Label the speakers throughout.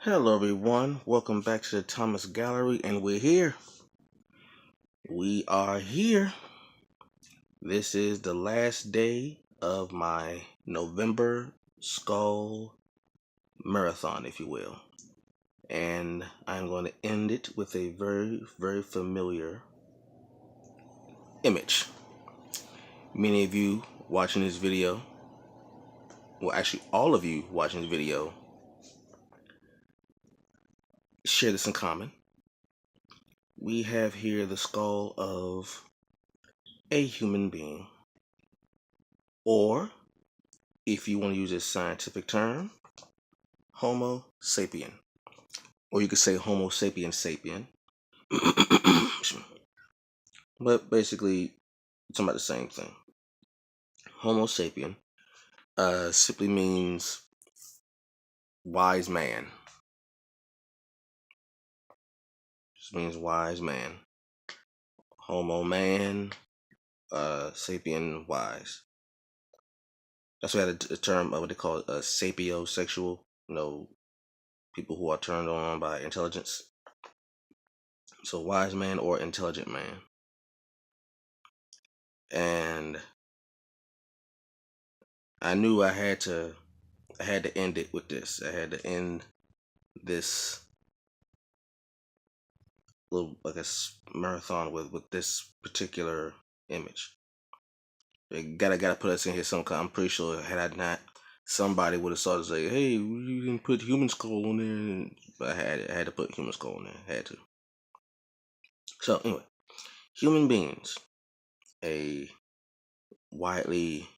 Speaker 1: Hello, everyone. Welcome back to the Thomas Gallery, and we're here. We are here. This is the last day of my November Skull Marathon, if you will. And I'm going to end it with a very, very familiar image. Many of you watching this video, well, actually, all of you watching this video, share this in common. We have here the skull of a human being, or if you want to use a scientific term, Homo sapien. Or you could say Homo sapien sapien. But basically, it's about the same thing. Homo sapien simply means wise man. Just means wise man. Homo man, sapien wise. That's why I had a term of what they call sapiosexual. People who are turned on by intelligence. So wise man or intelligent man. And I knew I had to end it with this. I had to end this little, I guess, marathon with this particular image. Gotta put us in here sometime. I'm pretty sure had I not, somebody would have started to say, "Hey, you didn't put human skull on there," but I had to put human skull on there. I had to. So anyway, human beings, a widely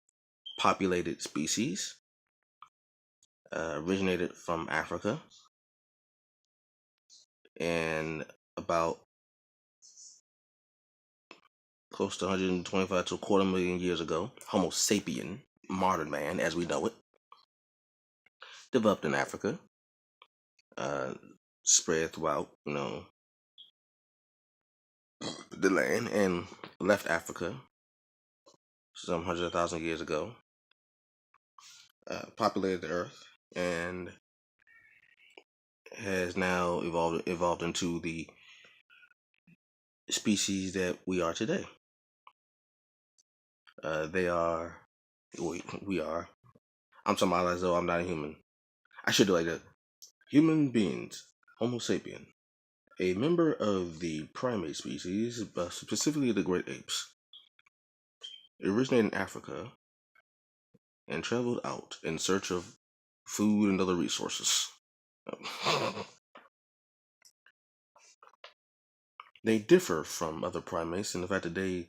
Speaker 1: populated species, originated from Africa, and about close to 125 to a quarter million years ago, Homo sapien, modern man as we know it, developed in Africa, uh, spread throughout, the land, and left Africa some 100,000 years ago, populated the earth, and has now evolved into the species that we are today. They are, we are. I'm talking about as though I'm not a human. I should do like that. Human beings, Homo sapien, a member of the primate species, specifically the great apes. It originated in Africa and traveled out in search of food and other resources. They differ from other primates in the fact that they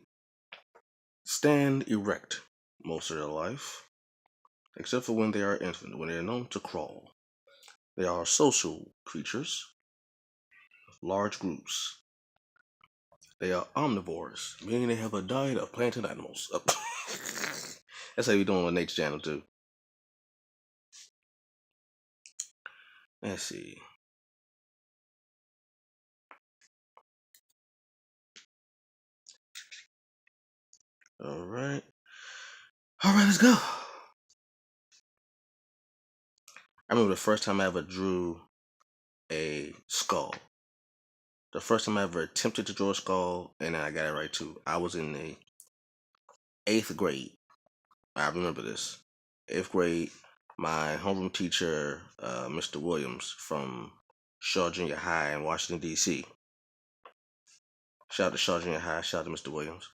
Speaker 1: stand erect most of their life, except for when they are infant, when they are known to crawl. They are social creatures, large groups. They are omnivores, meaning they have a diet of plant and animals. That's how you doing on Nature Channel too. Let's see. All right. All right, let's go. I remember the first time I ever drew a skull. The first time I ever attempted to draw a skull, and I got it right too. I was in the 8th grade. I remember this. 8th grade, my homeroom teacher, Mr. Williams from Shaw Junior High in Washington, D.C. Shout out to Shaw Junior High. Shout out to Mr. Williams.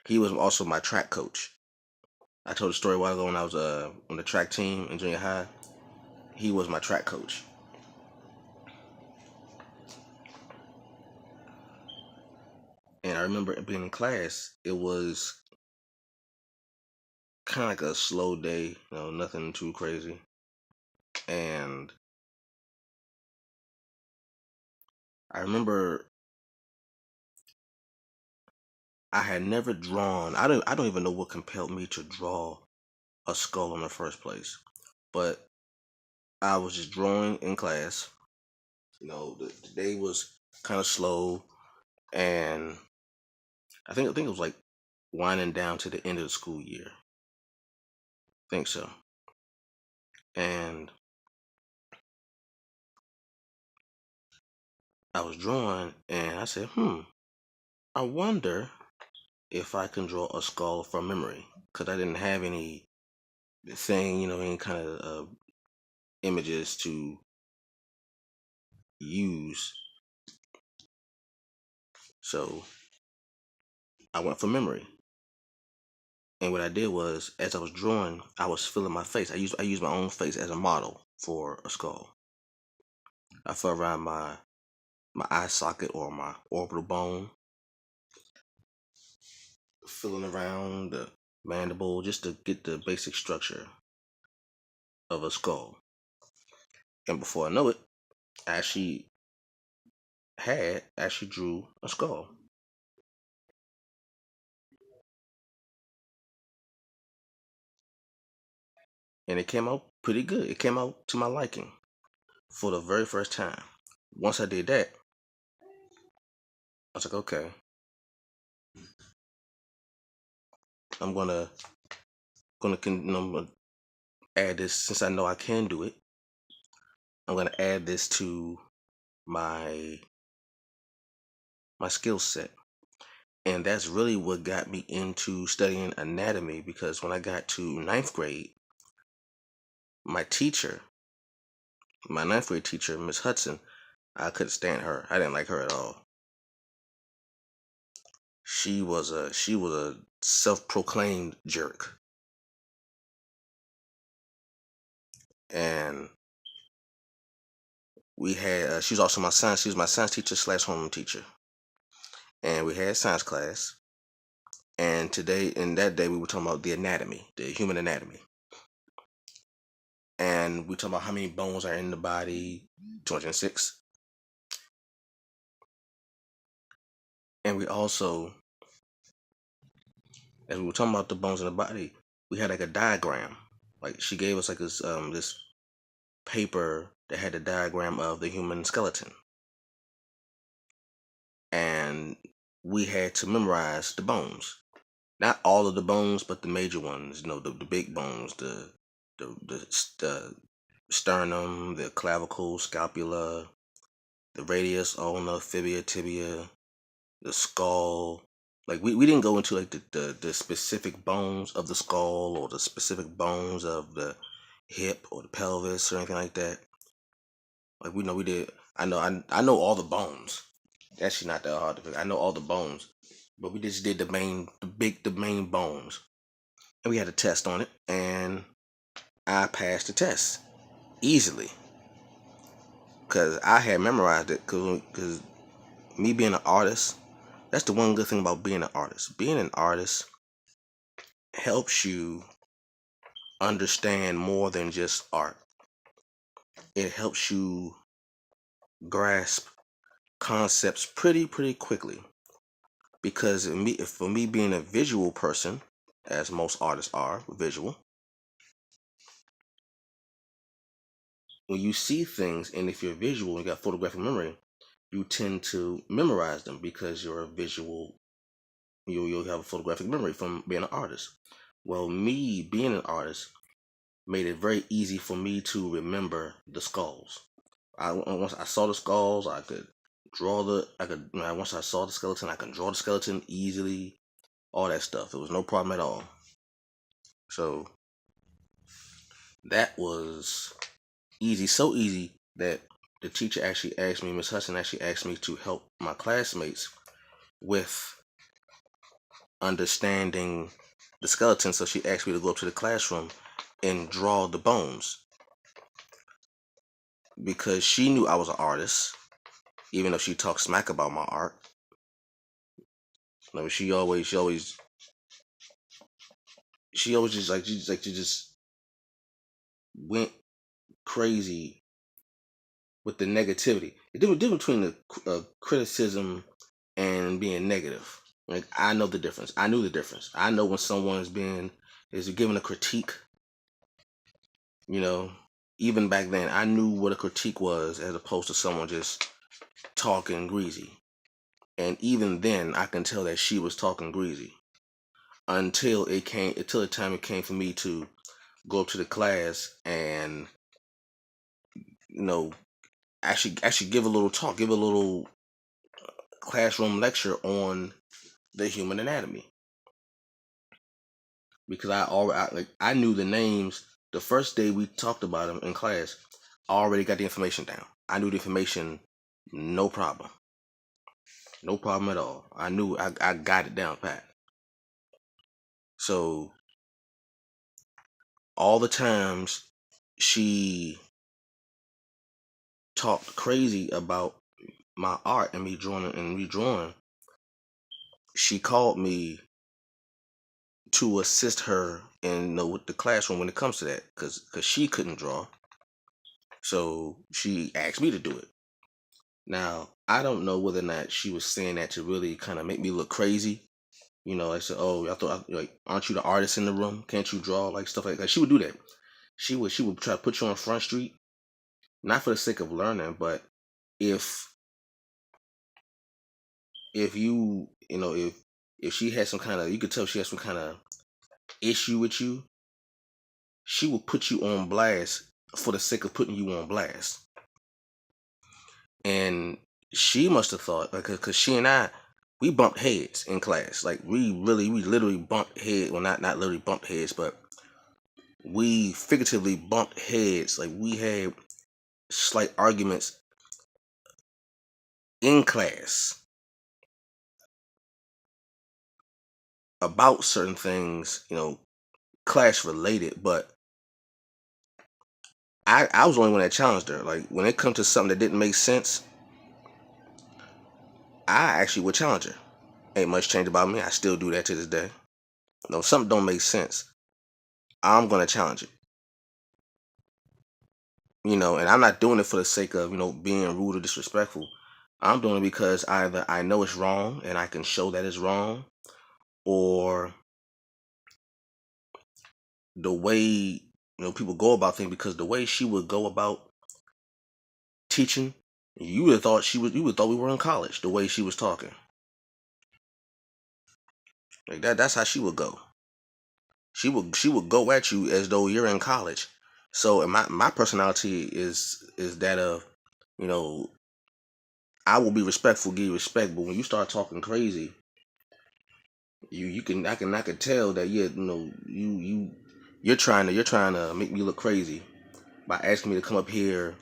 Speaker 1: He was also my track coach. I told a story a while ago when I was on the track team in junior high. He was my track coach. And I remember being in class, it was kind of like a slow day, nothing too crazy. And I remember I had never drawn. I don't even know what compelled me to draw a skull in the first place. But I was just drawing in class. The day was kind of slow, and I think it was like winding down to the end of the school year. I think so. And I was drawing, and I said, I wonder if I can draw a skull from memory, because I didn't have any thing, any kind of images to use. So I went for memory. And what I did was, as I was drawing, I was filling my face. I used my own face as a model for a skull. I felt around my eye socket or my orbital bone, filling around the mandible just to get the basic structure of a skull. And before I know it, I actually drew a skull. And it came out pretty good. It came out to my liking for the very first time. Once I did that, I was like, okay, I'm gonna add this, since I know I can do it. I'm gonna add this to my my skill set. And that's really what got me into studying anatomy, because when I got to ninth grade, my teacher, my ninth grade teacher, Miss Hudson, I couldn't stand her. I didn't like her at all. She was a self-proclaimed jerk. And we had she was also my science she was my science teacher slash homeroom teacher. And we had science class. And today, in that day, we were talking about the anatomy, the human anatomy. And we talking about how many bones are in the body, 206. And we also, as we were talking about the bones in the body, we had like a diagram. Like, she gave us like this paper that had a diagram of the human skeleton. And we had to memorize the bones. Not all of the bones, but the major ones, the big bones, the sternum, the clavicle, scapula, the radius, ulna, fibia, tibia, the skull. Like, we didn't go into like the specific bones of the skull, or the specific bones of the hip or the pelvis or anything like that. Like, we did. I know all the bones. Actually, not that hard to figure. I know all the bones, but we just did the main bones, and we had a test on it, and I passed the test easily because I had memorized it. Because me being an artist, that's the one good thing about being an artist. Being an artist helps you understand more than just art. It helps you grasp concepts pretty quickly. Because for me being a visual person, as most artists are visual, when you see things, and if you're visual and you got photographic memory, you tend to memorize them because you're a visual. You'll have a photographic memory from being an artist. Well, me being an artist made it very easy for me to remember the skulls. Once I saw the skulls, I could draw once I saw the skeleton, I could draw the skeleton easily. All that stuff. It was no problem at all. So that was easy, so easy that the teacher actually asked me, Miss Hudson actually asked me to help my classmates with understanding the skeleton. So she asked me to go up to the classroom and draw the bones, because she knew I was an artist, even though she talked smack about my art. She always she just went crazy with the negativity. The difference between the criticism and being negative. Like, I know the difference. I knew the difference. I know when someone is giving a critique. You know, even back then, I knew what a critique was, as opposed to someone just talking greasy. And even then, I can tell that she was talking greasy until the time it came for me to go up to the class and, you know actually give a little talk, give a little classroom lecture on the human anatomy, because I knew the names the first day we talked about them in class. I already got the information down. I knew the information, no problem, no problem at all. I got it down pat. So all the times she talked crazy about my art and me drawing and redrawing, she called me to assist her in with the classroom when it comes to that, because she couldn't draw, so she asked me to do it. Now I don't know whether or not she was saying that to really kind of make me look crazy. I said, "Oh, I thought, like, aren't you the artist in the room? Can't you draw?" Like, stuff like that. She would do that. She would try to put you on Front Street, not for the sake of learning, but if if she had some kind of, you could tell she had some kind of issue with you, she would put you on blast for the sake of putting you on blast. And she must have thought, like, because she and I, we bumped heads in class. Like, we literally bumped heads. Well, not literally bumped heads, but we figuratively bumped heads. Like, we had slight arguments in class about certain things, class related. But I was the only one that challenged her. Like, when it comes to something that didn't make sense, I actually would challenge her. Ain't much changed about me. I still do that to this day. Something don't make sense, I'm gonna challenge it. And I'm not doing it for the sake of, being rude or disrespectful. I'm doing it because either I know it's wrong and I can show that it's wrong, or the way, people go about things, because the way she would go about teaching, you would have thought we were in college, the way she was talking. Like that's how she would go. She would go at you as though you're in college. So, and my personality is that of, you know, I will be respectful, give you respect, but when you start talking crazy, I can tell that, yeah, you're trying to make me look crazy by asking me to come up here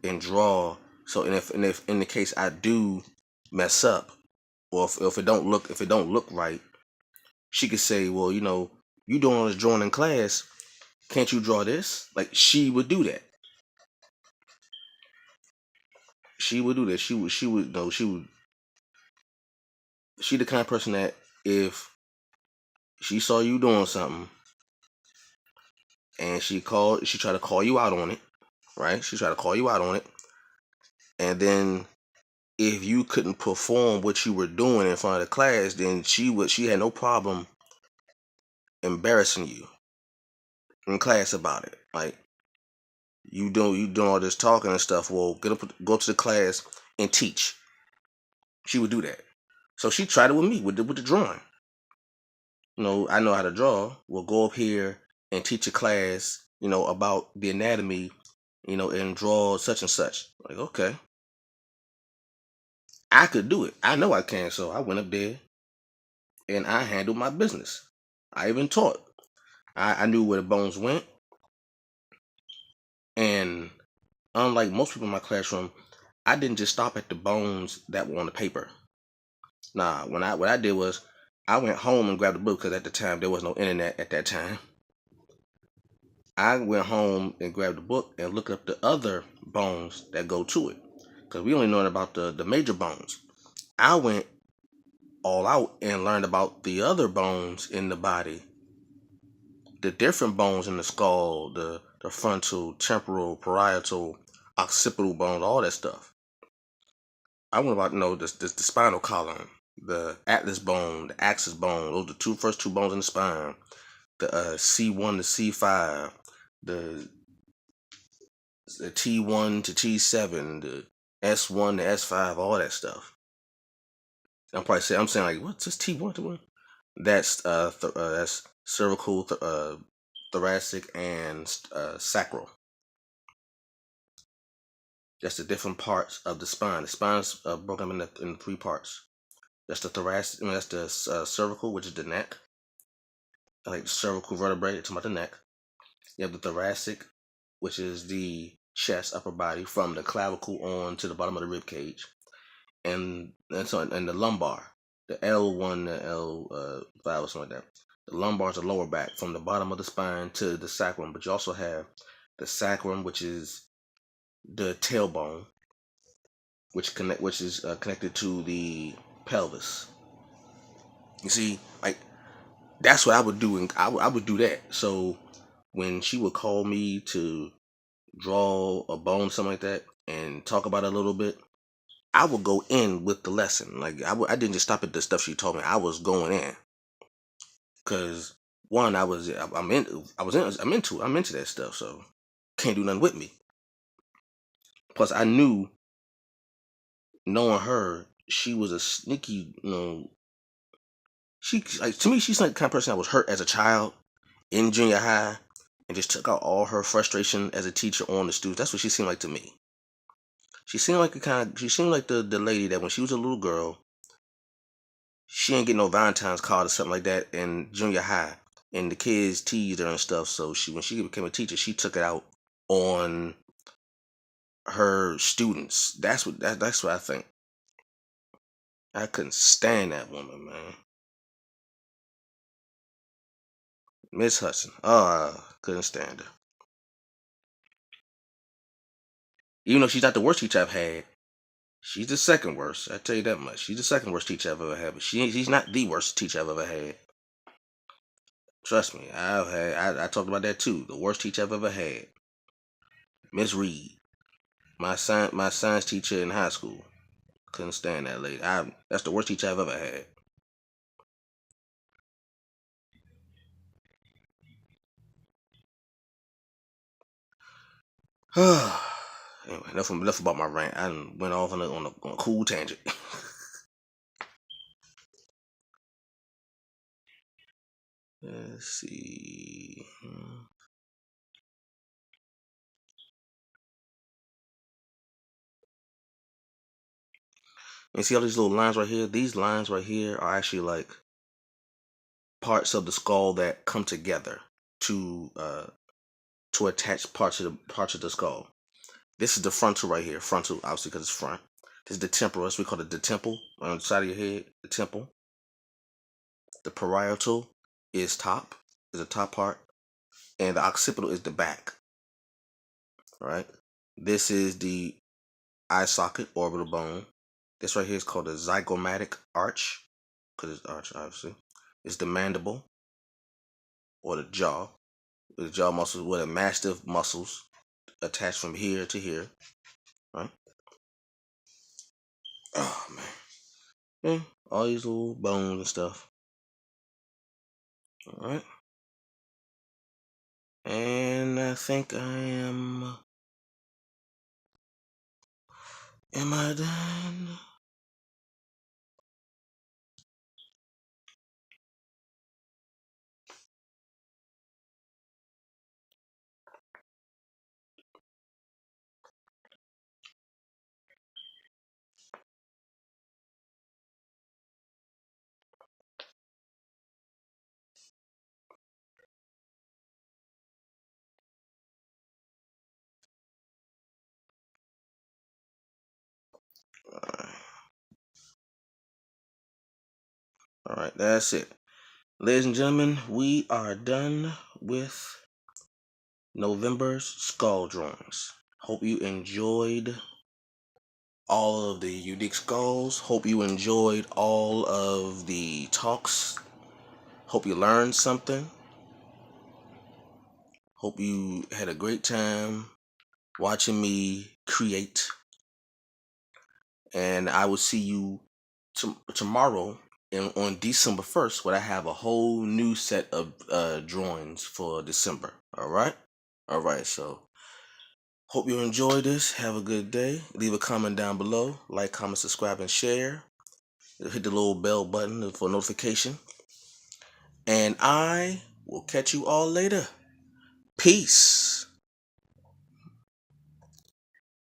Speaker 1: and draw. So, and if in the case I do mess up, or if it don't look right, she could say, well, you doing all this drawing in class, can't you draw this? Like, she would do that. She would do that. She would no, she the kind of person that, if she saw you doing something and she tried to call you out on it, right? She tried to call you out on it, and then if you couldn't perform what you were doing in front of the class, then she had no problem embarrassing you in class about it. Like, you doing all this talking and stuff. Well, go to the class and teach. She would do that. So she tried it with me with the drawing. I know how to draw. We'll go up here and teach a class, about the anatomy, and draw such and such. Like, okay, I could do it. I know I can. So I went up there and I handled my business. I even taught. I knew where the bones went. And unlike most people in my classroom, I didn't just stop at the bones that were on the paper. Nah, what I did was, I went home and grabbed a book, because at the time there was no internet at that time. I went home and grabbed a book and looked up the other bones that go to it, because we only learned about the major bones. I went all out and learned about the other bones in the body, the different bones in the skull, the frontal, temporal, parietal, occipital bones, all that stuff. I went about, the spinal column, the atlas bone, the axis bone. Those are the first two bones in the spine. The C1 to C5, the T1 to T7, the S1 to S5, all that stuff. I'm saying, like, what's this T1 to one? That's cervical, thoracic, and sacral. That's the different parts of the spine. The spine's broken up in three parts. That's the thoracic. I mean, that's the cervical, which is the neck. Like the cervical vertebrae, it's about the neck. You have the thoracic, which is the chest, upper body, from the clavicle on to the bottom of the rib cage, and the lumbar, the L1, the L5, or something like that. The lumbar is the lower back, from the bottom of the spine to the sacrum. But you also have the sacrum, which is the tailbone, which is connected to the pelvis. You see, like that's what I would do, and I would do that. So when she would call me to draw a bone, something like that, and talk about it a little bit, I would go in with the lesson. Like I didn't just stop at the stuff she told me. I was going in because one, I'm into that stuff. So can't do nothing with me. Plus, I knew, knowing her, she was a sneaky. She, like, to me, she's like the kind of person I was hurt as a child in junior high, and just took out all her frustration as a teacher on the students. That's what she seemed like to me. She seemed like the lady that when she was a little girl, she ain't get no Valentine's card or something like that in junior high, and the kids teased her and stuff. So when she became a teacher, she took it out on her students. That's what I think. I couldn't stand that woman, man. Miss Hudson. Oh, I couldn't stand her. Even though she's not the worst teacher I've had, she's the second worst. I tell you that much. She's the second worst teacher I've ever had, but she's not the worst teacher I've ever had. Trust me, I talked about that too. The worst teacher I've ever had, Miss Reed, my science teacher in high school. Couldn't stand that lady. That's the worst teacher I've ever had. Anyway, enough about my rant. I went off on a cool tangent. Let's see. And see all these little lines right here? These lines right here are actually like parts of the skull that come together to attach parts of the skull. This is the frontal right here. Frontal, obviously, because it's front. This is the temporal. That's what we call it, the temple on the side of your head. The temple. The parietal is the top part, and the occipital is the back. Right. This is the eye socket, orbital bone. This right here is called the zygomatic arch, because it's arch, obviously. It's the mandible or the jaw. The jaw muscles, where the mastiff muscles attached from here to here. Right. Oh man. Yeah. All these little bones and stuff. All right. And I think I am. Am I done? All right, that's it. Ladies and gentlemen, we are done with November's skull drawings. Hope you enjoyed all of the unique skulls. Hope you enjoyed all of the talks. Hope you learned something. Hope you had a great time watching me create. And I will see you tomorrow on December 1st, where I have a whole new set of drawings for December. All right? All right, so hope you enjoy this. Have a good day. Leave a comment down below. Like, comment, subscribe, and share. Hit the little bell button for notification. And I will catch you all later. Peace.